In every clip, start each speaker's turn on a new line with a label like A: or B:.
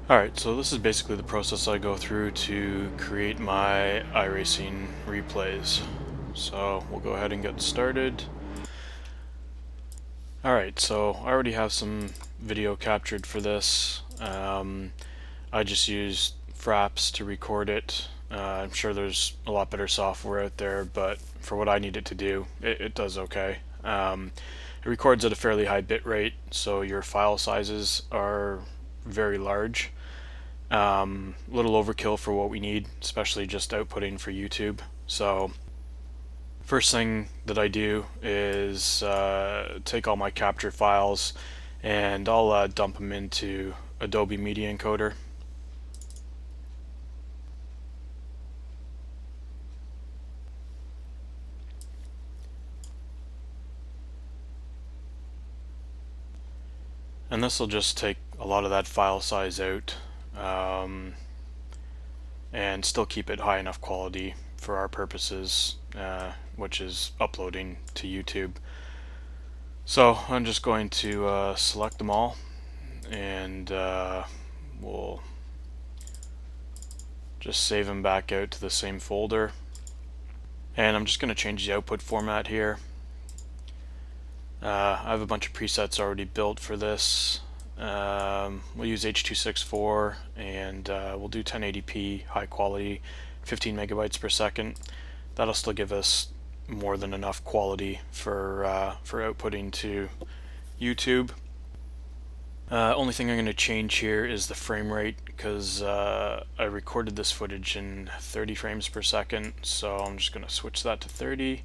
A: Alright, so this is basically the process I go through to create my iRacing replays. So we'll go ahead and get started. Alright, so I already have some video captured for this. I just used Fraps to record it. I'm sure there's a lot better software out there, but for what I need it to do, it does okay. It records at a fairly high bit rate, so your file sizes are very large. A little overkill for what we need, especially just outputting for YouTube. So first thing that I do is take all my capture files and I'll dump them into Adobe Media Encoder. And this will just take a lot of that file size out and still keep it high enough quality for our purposes, which is uploading to YouTube. So I'm just going to select them all, and we'll just save them back out to the same folder. And I'm just going to change the output format here. I have a bunch of presets already built for this. We'll use H.264 and we'll do 1080p high quality, 15 megabytes per second. That'll still give us more than enough quality for outputting to YouTube. Only thing I'm going to change here is the frame rate, because I recorded this footage in 30 frames per second, so I'm just going to switch that to 30.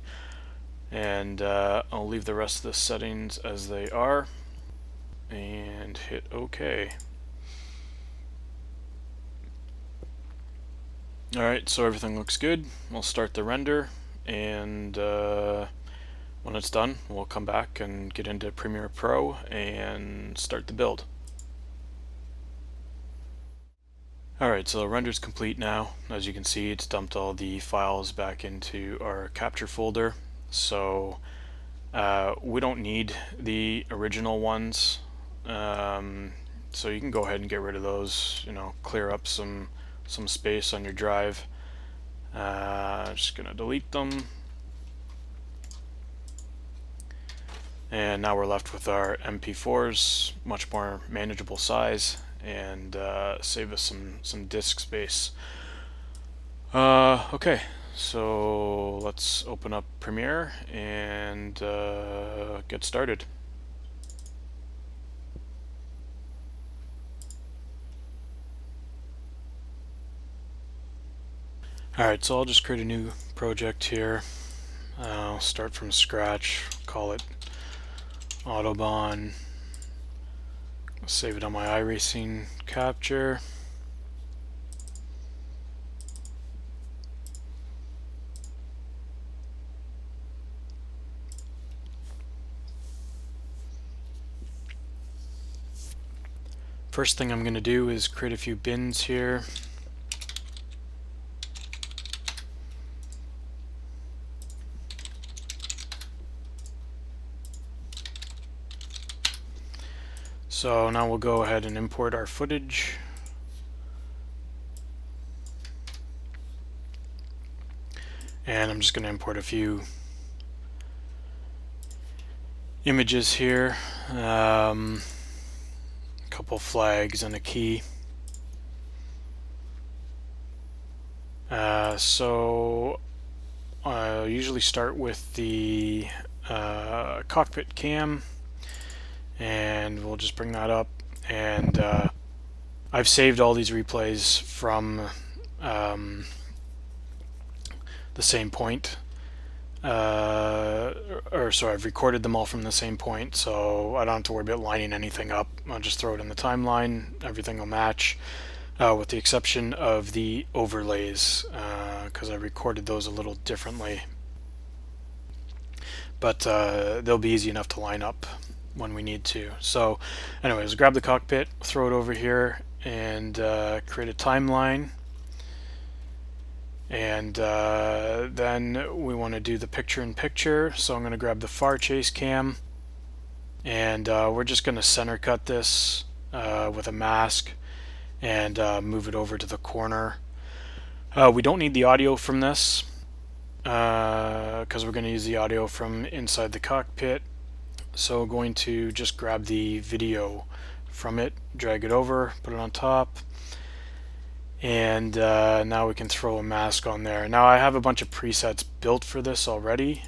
A: And I'll leave the rest of the settings as they are and hit OK. Alright, so everything looks good. We'll start the render, and when it's done, we'll come back and get into Premiere Pro and start the build. Alright, so the render's complete now. As you can see, it's dumped all the files back into our capture folder. So we don't need the original ones, so you can go ahead and get rid of those, clear up some space on your drive. Just gonna delete them, and now we're left with our MP4s, much more manageable size, and save us some disk space. Okay. So let's open up Premiere and get started. Alright, so I'll just create a new project here. I'll start from scratch, call it Autobahn. I'll save it on my iRacing capture. First thing I'm going to do is create a few bins here. So now we'll go ahead and import our footage. And I'm just going to import a few images here. Couple flags and a key. So I usually start with the cockpit cam, and we'll just bring that up, and I've saved all these replays from the same point. I've recorded them all from the same point, so I don't have to worry about lining anything up. I'll just throw it in the timeline, everything will match, with the exception of the overlays, because I recorded those a little differently. But they'll be easy enough to line up when we need to. So anyways, grab the cockpit, throw it over here, and create a timeline. And then we want to do the picture-in-picture, so I'm going to grab the far chase cam, and we're just going to center cut this with a mask, and move it over to the corner. We don't need the audio from this because we're going to use the audio from inside the cockpit. So we're going to just grab the video from it, drag it over, put it on top, and now we can throw a mask on there. Now I have a bunch of presets built for this already.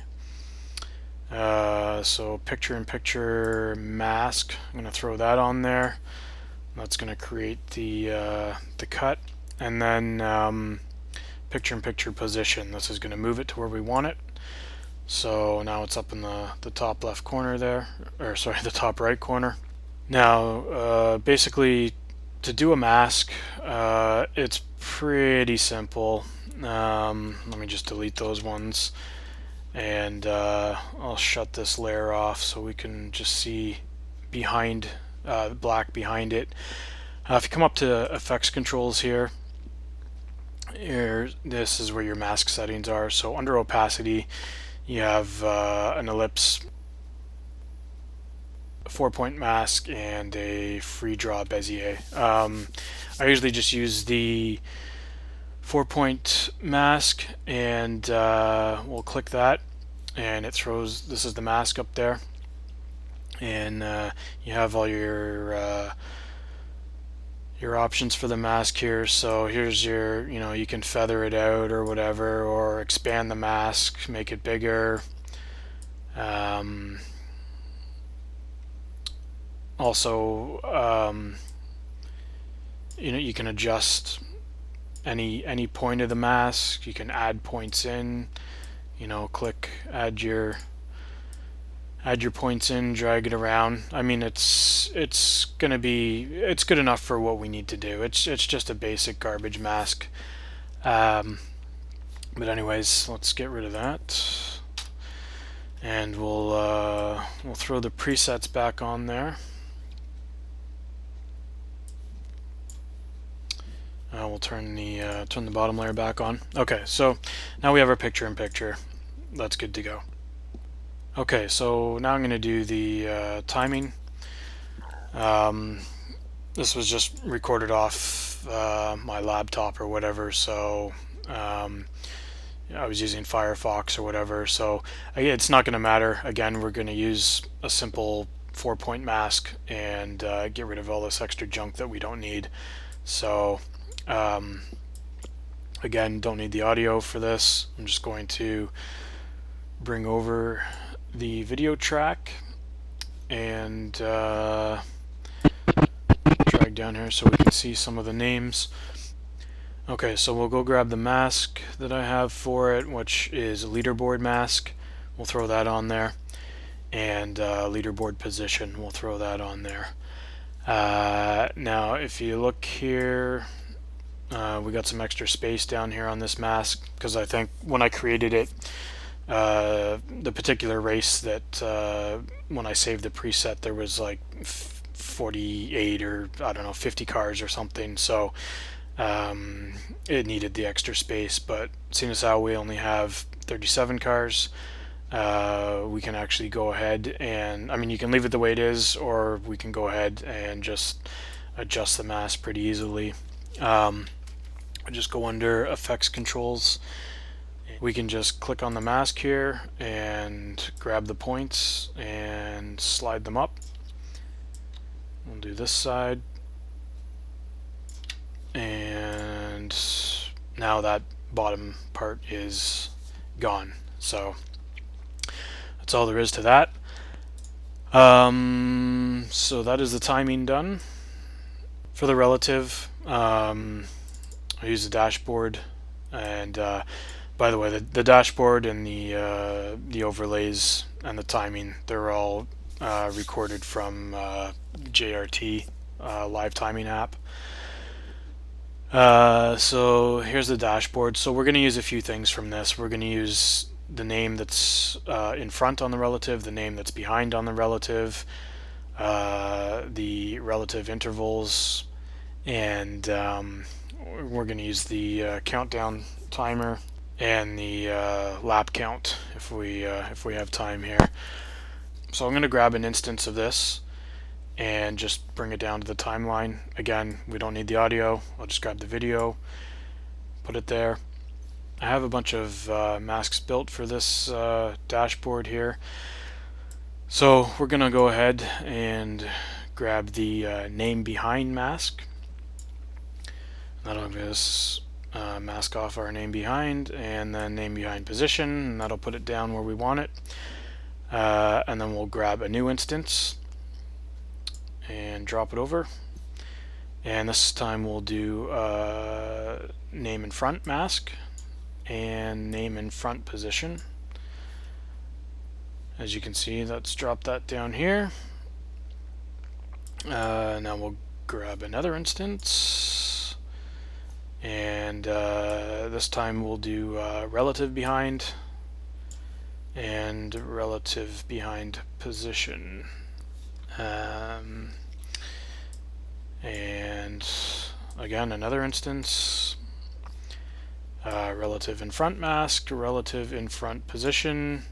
A: So picture-in-picture mask, I'm going to throw that on there. That's going to create the cut, and then picture-in-picture position. This is going to move it to where we want it. So now it's up in the top left corner there, or sorry, the top right corner. Now, basically, to do a mask, it's pretty simple. Let me just delete those ones, and I'll shut this layer off so we can just see behind black behind it. If you come up to effects controls here, this is where your mask settings are. So under opacity, you have an ellipse, a 4-point mask, and a free draw Bezier. I usually just use the 4-point mask, and we'll click that, and it throws, this is the mask up there, and you have all your options for the mask here. So here's your, you can feather it out or whatever, or expand the mask, make it bigger. Also, you can adjust any point of the mask. You can add points in. Click add your points in, drag it around. I mean, it's good enough for what we need to do. It's just a basic garbage mask. But anyways, let's get rid of that, and we'll throw the presets back on there. We'll turn the bottom layer back on. Okay, so now we have our picture-in-picture. That's good to go. Okay, so now I'm going to do the timing. This was just recorded off my laptop or whatever, so I was using Firefox or whatever, so it's not going to matter. Again, we're going to use a simple 4-point mask and get rid of all this extra junk that we don't need. So again, don't need the audio for this. I'm just going to bring over the video track and drag down here so we can see some of the names. Okay, so we'll go grab the mask that I have for it, which is Leaderboard Mask. We'll throw that on there, and leaderboard position, we'll throw that on there. Now if you look here, we got some extra space down here on this mask, because I think when I created it, the particular race that when I saved the preset, there was like 48 or I don't know 50 cars or something, so it needed the extra space. But seeing as how we only have 37 cars, we can actually go ahead and, I mean, you can leave it the way it is, or we can go ahead and just adjust the mask pretty easily. Just go under effects controls. We can just click on the mask here and grab the points and slide them up. We'll do this side, and now that bottom part is gone. So that's all there is to that. So that is the timing done. For the relative, I use the dashboard, and by the way, the dashboard and the overlays and the timing, they're all recorded from JRT live timing app. So here's the dashboard. So we're going to use a few things from this. We're going to use the name that's in front on the relative, the name that's behind on the relative, the relative intervals, and we're going to use the countdown timer and the lap count if we have time here. So I'm going to grab an instance of this, and just bring it down to the timeline. Again, we don't need the audio. I'll just grab the video, put it there. I have a bunch of masks built for this dashboard here. So we're gonna go ahead and grab the name behind mask. That'll just mask off our name behind, and then name behind position, and that'll put it down where we want it. And then we'll grab a new instance and drop it over. And this time we'll do name in front mask and name in front position. As you can see, let's drop that down here. Now we'll grab another instance, and this time we'll do relative behind and relative behind position. And again, another instance, relative in front mask, relative in front position.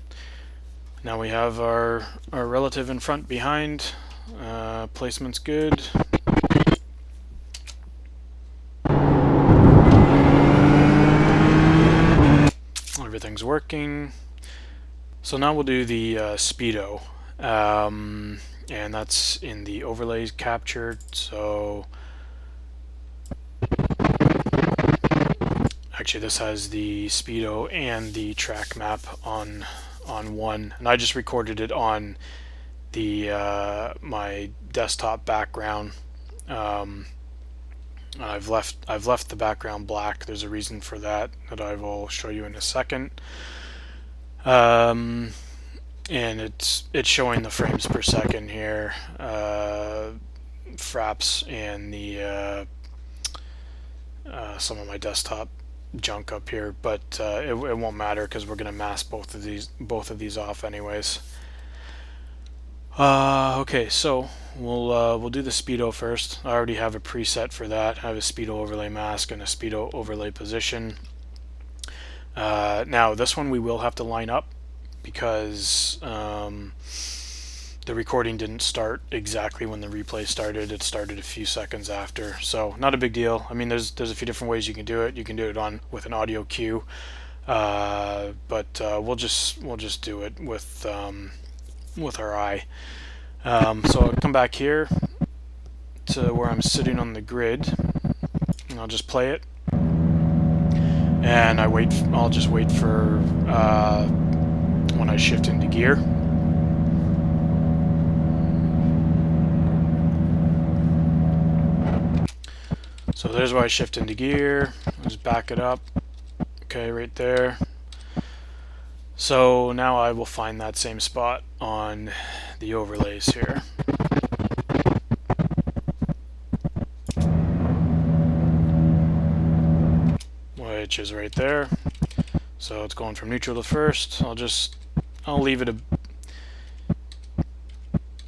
A: Now we have our relative in front behind. Placement's good. Everything's working. So now we'll do the Speedo, and that's in the overlays captured. So actually this has the Speedo and the track map on one, and I just recorded it on the my desktop background. I've left the background black. There's a reason for that I will show you in a second. And it's showing the frames per second here, fraps, and the some of my desktop junk up here, but it won't matter because we're going to mask both of these off anyways. Okay, so we'll do the Speedo first. I already have a preset for that. I have a Speedo overlay mask and a Speedo overlay position. Now this one we will have to line up because the recording didn't start exactly when the replay started. It started a few seconds after, so not a big deal. I mean, there's a few different ways you can do it. You can do it with an audio cue, but we'll just do it with our eye. So I'll come back here to where I'm sitting on the grid, and I'll just play it. And I'll just wait for when I shift into gear. So there's where I shift into gear. I'll just back it up. Okay, right there. So now I will find that same spot on the overlays here. Which is right there. So it's going from neutral to first. I'll leave it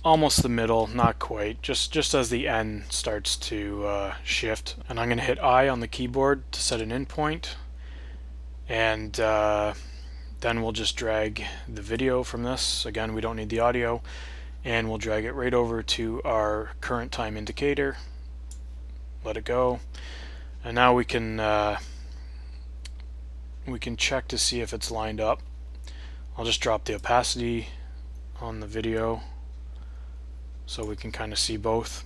A: almost the middle, not quite, just as the N starts to shift. And I'm going to hit I on the keyboard to set an in point, and then we'll just drag the video from this. Again, we don't need the audio, and we'll drag it right over to our current time indicator. Let it go, and now we can check to see if it's lined up. I'll just drop the opacity on the video so we can kind of see both.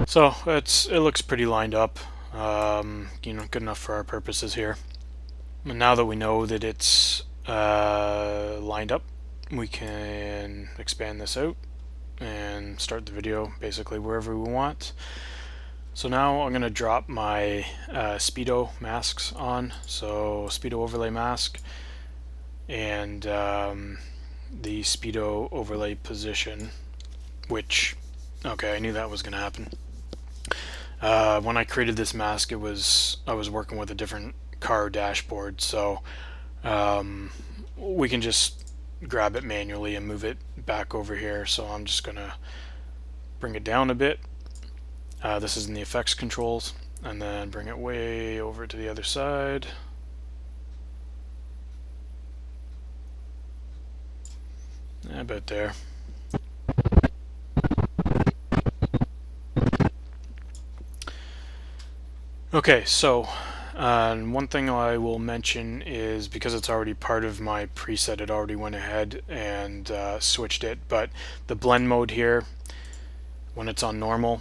A: So it looks pretty lined up, you know, good enough for our purposes here. And now that we know that it's lined up, we can expand this out and start the video basically wherever we want. So now I'm going to drop my Speedo masks on. So Speedo overlay mask and the Speedo overlay position, which, okay, I knew that was going to happen. When I created this mask, I was working with a different car dashboard, so we can just grab it manually and move it back over here. So I'm just gonna bring it down a bit. This is in the effects controls, and then bring it way over to the other side. About there. Okay, so one thing I will mention is, because it's already part of my preset, it already went ahead and switched it, but the blend mode here, when it's on normal,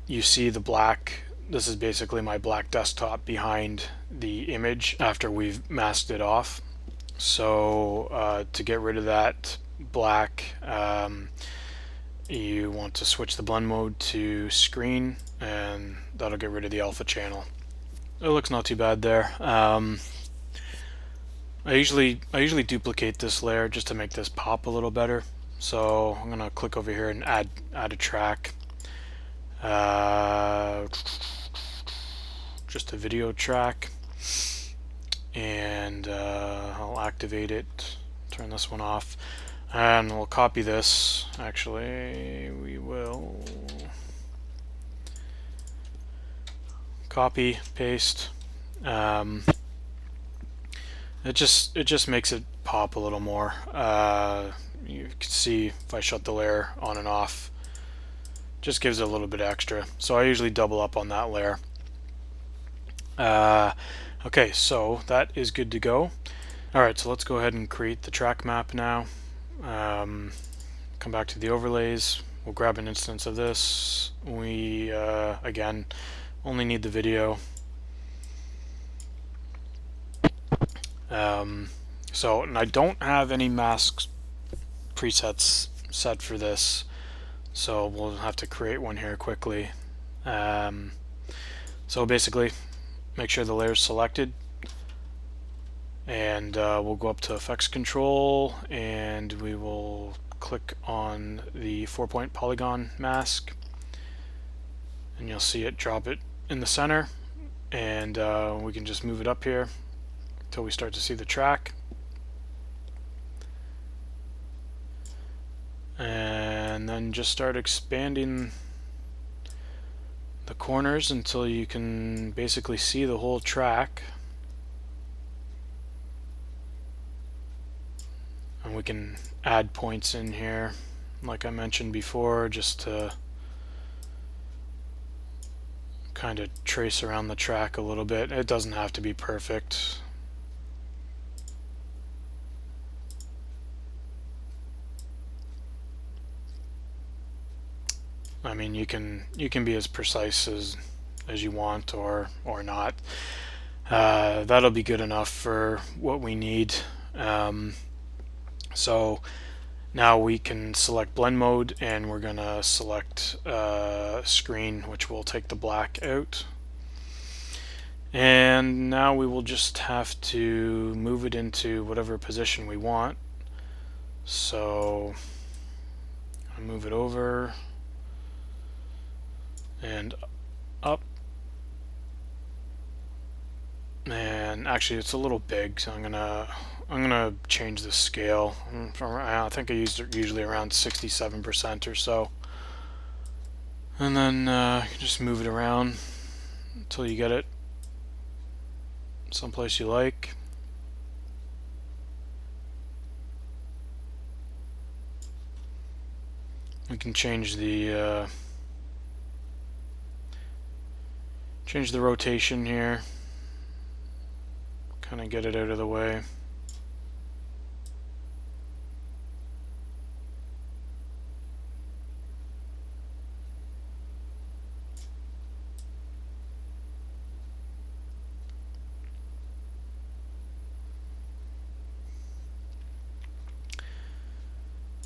A: you see the black. This is basically my black desktop behind the image after we've masked it off. So to get rid of that black, you want to switch the blend mode to screen, and that'll get rid of the alpha channel. It looks not too bad there. I usually duplicate this layer just to make this pop a little better. So I'm gonna click over here and add a track. Just a video track, and I'll activate it, turn this one off, and we'll copy this. Actually, we will copy, paste. It just makes it pop a little more. You can see if I shut the layer on and off, just gives it a little bit extra. So I usually double up on that layer. Okay, so that is good to go. Alright, so let's go ahead and create the track map now. Come back to the overlays. We'll grab an instance of this. We, again, only need the video. So, and I don't have any masks presets set for this, so we'll have to create one here quickly. So basically, make sure the layer is selected, and we'll go up to effects control, and we will click on the 4-point Polygon Mask, and you'll see it drop it in the center, and we can just move it up here until we start to see the track, and then just start expanding the corners until you can basically see the whole track. And we can add points in here, like I mentioned before, just to kind of trace around the track a little bit. It doesn't have to be perfect. I mean, you can be as precise as you want, or not. That'll be good enough for what we need. So now we can select blend mode, and we're gonna select screen, which will take the black out. And now we will just have to move it into whatever position we want. So I'll move it over and up, and actually it's a little big, so I'm gonna change the scale from, I think I usually around 67% or so, and then just move it around until you get it someplace you like. We can change the rotation here, kind of get it out of the way.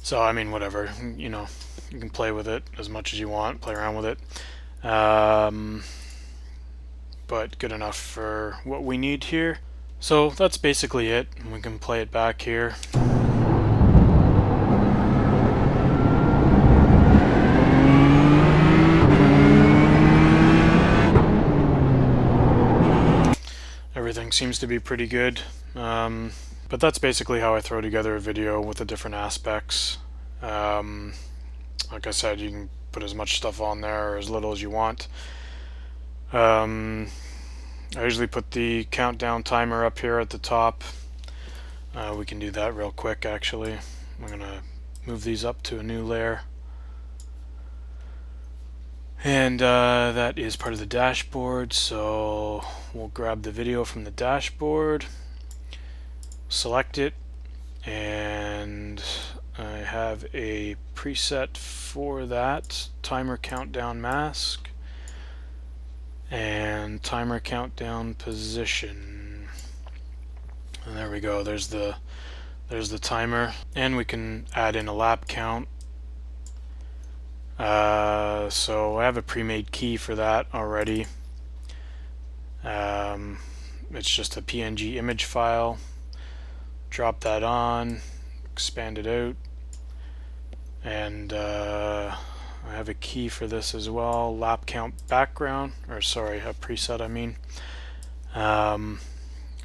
A: So I mean, whatever, you know, you can play with it as much as you want, play around with it. But good enough for what we need here. So that's basically it. We can play it back here. Everything seems to be pretty good. But that's basically how I throw together a video with the different aspects. Like I said, you can put as much stuff on there or as little as you want. I usually put the countdown timer up here at the top. We can do that real quick actually. I'm going to move these up to a new layer. And that is part of the dashboard, so we'll grab the video from the dashboard, select it, and I have a preset for that, timer countdown mask and timer countdown position. And there we go, there's the timer, and we can add in a lap count. So I have a pre-made key for that already. It's just a PNG image file. Drop that on, expand it out, and I have a key for this as well, lap count background, or sorry, a preset I mean.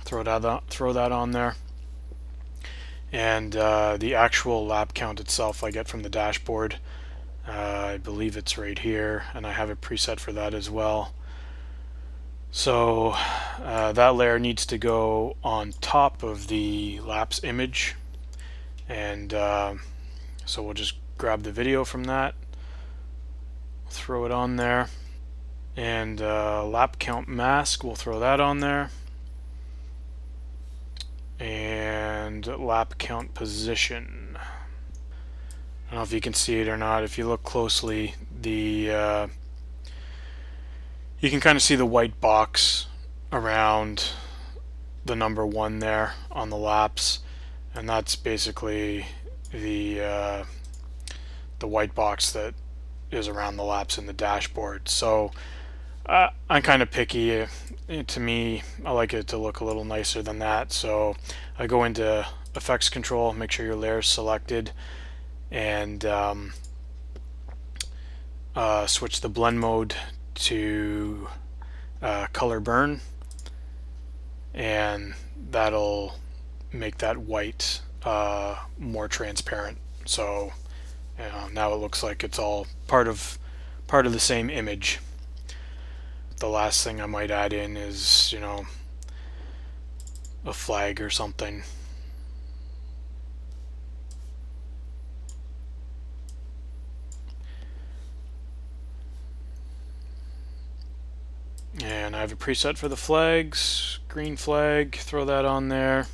A: Throw that on there, and the actual lap count itself I get from the dashboard. I believe it's right here, and I have a preset for that as well. So that layer needs to go on top of the laps image, and so we'll just grab the video from that, throw it on there, and lap count mask, we'll throw that on there, and lap count position. I don't know if you can see it or not. If you look closely, you can kind of see the white box around the number 1 there on the laps, and that's basically the white box that is around the laps in the dashboard. So I'm kind of picky. To me, I like it to look a little nicer than that, so I go into effects control, make sure your layer is selected, and switch the blend mode to color burn, and that'll make that white more transparent. So now it looks like it's all part of the same image. The last thing I might add in is, you know, a flag or something. And I have a preset for the flags, green flag, throw that on there,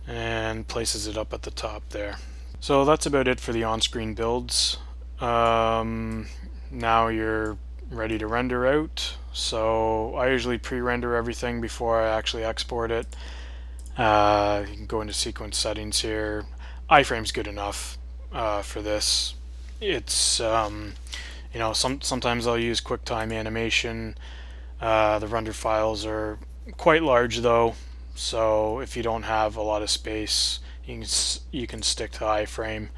A: and places it up at the top there. So that's about it for the on-screen builds. Now you're ready to render out. So I usually pre-render everything before I actually export it. You can go into sequence settings here. iframe's good enough for this. It's you know, sometimes I'll use QuickTime animation. The render files are quite large though, so if you don't have a lot of space, you can stick to iframe.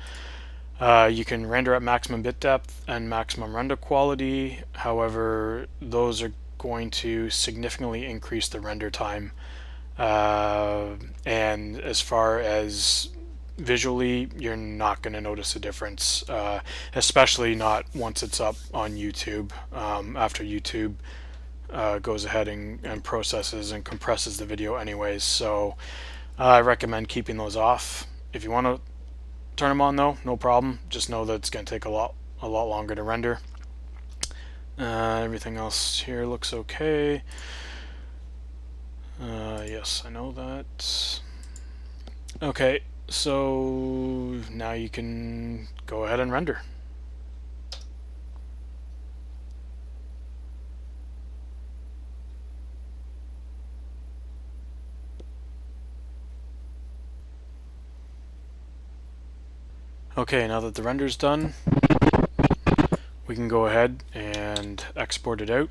A: You can render at maximum bit depth and maximum render quality. However, those are going to significantly increase the render time. And as far as visually, you're not going to notice a difference, especially not once it's up on YouTube. After YouTube goes ahead and processes and compresses the video anyways, so I recommend keeping those off. If you want to turn them on though, no problem. Just know that it's going to take a lot longer to render. Everything else here looks okay. Yes, I know that. Okay, so now you can go ahead and render. Okay, now that the render's done, we can go ahead and export it out.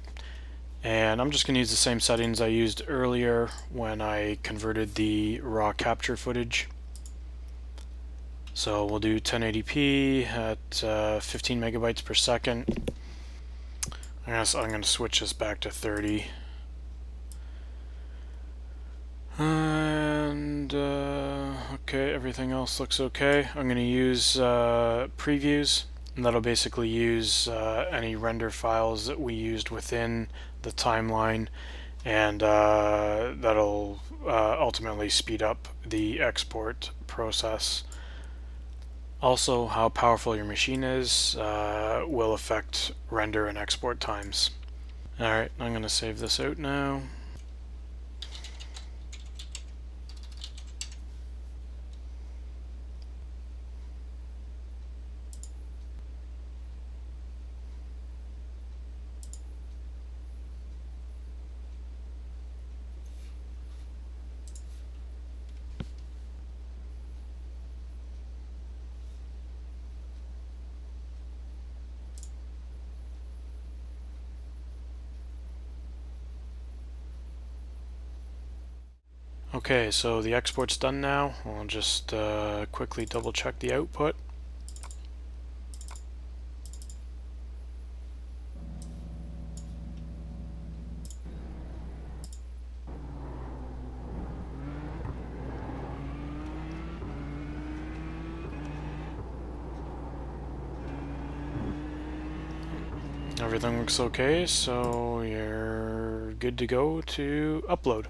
A: And I'm just going to use the same settings I used earlier when I converted the raw capture footage. So we'll do 1080p at 15 megabytes per second. I'm going to switch this back to 30. And And okay, everything else looks okay. I'm going to use previews, and that'll basically use any render files that we used within the timeline, and that'll ultimately speed up the export process. Also, how powerful your machine is will affect render and export times. Alright, I'm going to save this out now. Okay, so the export's done now. I'll just quickly double check the output. Everything looks okay, so you're good to go to upload.